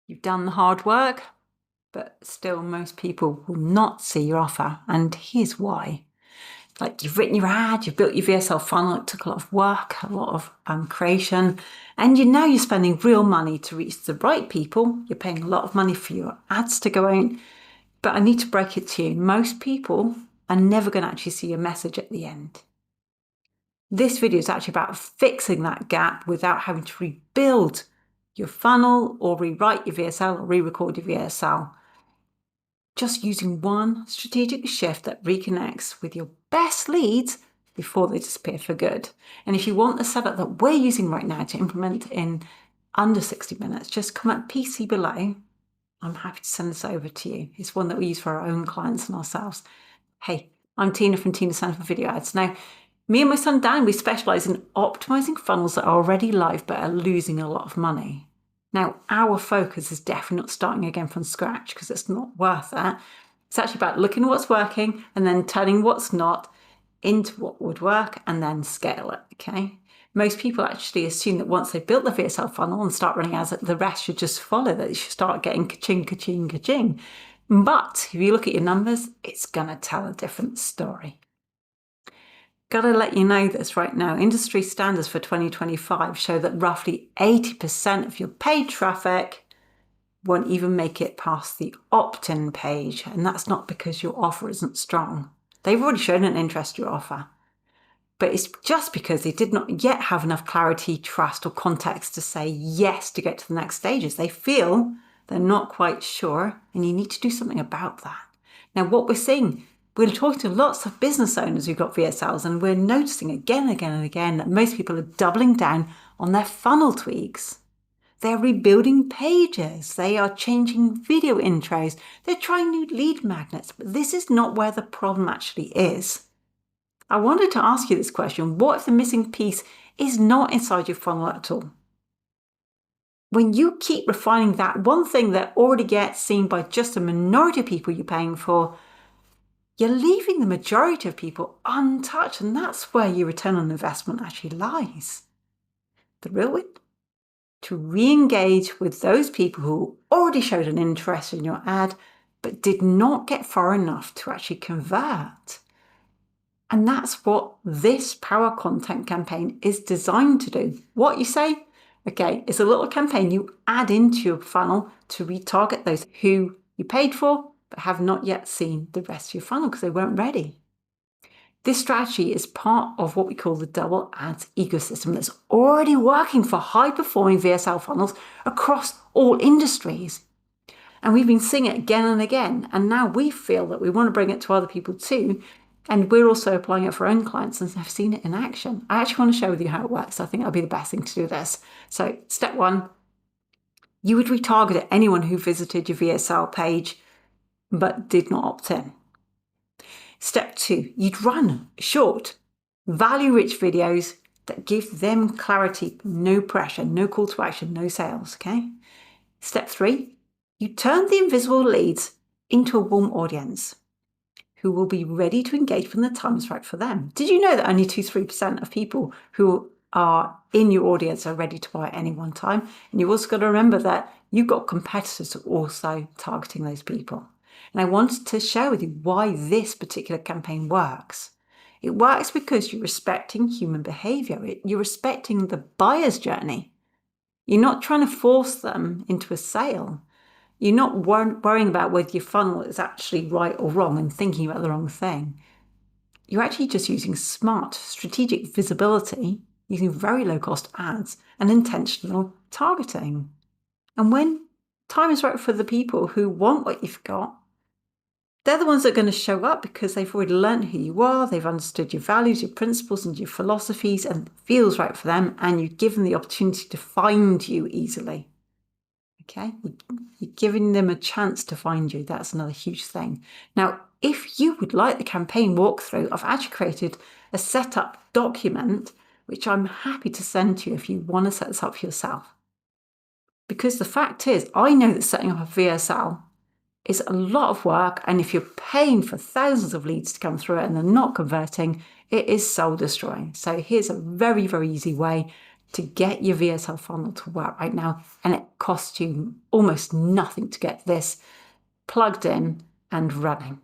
You've done the hard work, but still most people will not see your offer. And here's why. Like, you've written your ad, you've built your VSL funnel, it took a lot of work, a lot of creation, and now you're spending real money to reach the right people. You're paying a lot of money for your ads to go out. But I need to break it to you. Most people are never going to actually see your message at the end. This video is actually about fixing that gap without having to rebuild your funnel or rewrite your VSL or re-record your VSL. Just using one strategic shift that reconnects with your best leads before they disappear for good. And if you want the setup that we're using right now to implement in under 60 minutes, just comment PC below. I'm happy to send this over to you. It's one that we use for our own clients and ourselves. Hey, I'm Tina from Tina Sandford Video Ads. Now, me and my son Dan, we specialize in optimizing funnels that are already live but are losing a lot of money. Now, our focus is definitely not starting again from scratch because it's not worth that. It's actually about looking at what's working and then turning what's not into what would work and then scale it, okay? Most people actually assume that once they've built the VSL funnel and start running ads, the rest should just follow, that you should start getting ka-ching, ka-ching, ka-ching. But if you look at your numbers, it's going to tell a different story. Gotta let you know this right now. Industry standards for 2025 show that roughly 80% of your paid traffic won't even make it past the opt-in page. And that's not because your offer isn't strong. They've already shown an interest in your offer. But it's just because they did not yet have enough clarity, trust, or context to say yes to get to the next stages. They feel they're not quite sure, and you need to do something about that. Now, what we're seeing, we're talking to lots of business owners who've got VSLs, and we're noticing again and again and again that most people are doubling down on their funnel tweaks. They're rebuilding pages. They are changing video intros. They're trying new lead magnets. But this is not where the problem actually is. I wanted to ask you this question. What if the missing piece is not inside your funnel at all? When you keep refining that one thing that already gets seen by just a minority of people you're paying for, you're leaving the majority of people untouched, and that's where your return on investment actually lies. The real win? To re-engage with those people who already showed an interest in your ad, but did not get far enough to actually convert. And that's what this power content campaign is designed to do. What you say? Okay, it's a little campaign you add into your funnel to retarget those who you paid for, but have not yet seen the rest of your funnel because they weren't ready. This strategy is part of what we call the double ads ecosystem that's already working for high-performing VSL funnels across all industries. And we've been seeing it again and again, and now we feel that we want to bring it to other people too, and we're also applying it for our own clients and have seen it in action. I actually want to share with you how it works. I think that'll be the best thing to do this. So step one, you would retarget at anyone who visited your VSL page but did not opt in. Step two, you'd run short, value-rich videos that give them clarity, no pressure, no call to action, no sales, okay? Step three, you turn the invisible leads into a warm audience who will be ready to engage when the time is right for them. Did you know that only 2-3% of people who are in your audience are ready to buy at any one time? And you've also got to remember that you've got competitors who are also targeting those people. And I wanted to share with you why this particular campaign works. It works because you're respecting human behavior. You're respecting the buyer's journey. You're not trying to force them into a sale. You're not worrying about whether your funnel is actually right or wrong and thinking about the wrong thing. You're actually just using smart, strategic visibility, using very low-cost ads and intentional targeting. And when time is right for the people who want what you've got, they're the ones that are going to show up because they've already learned who you are, they've understood your values, your principles, and your philosophies, and it feels right for them, and you've given them the opportunity to find you easily. Okay, you're giving them a chance to find you. That's another huge thing. Now, if you would like the campaign walkthrough, I've actually created a setup document, which I'm happy to send to you if you want to set this up for yourself. Because the fact is, I know that setting up a VSL is a lot of work, and if you're paying for thousands of leads to come through it and they're not converting, it is soul destroying. So here's a very, very easy way to get your VSL funnel to work right now, and it costs you almost nothing to get this plugged in and running.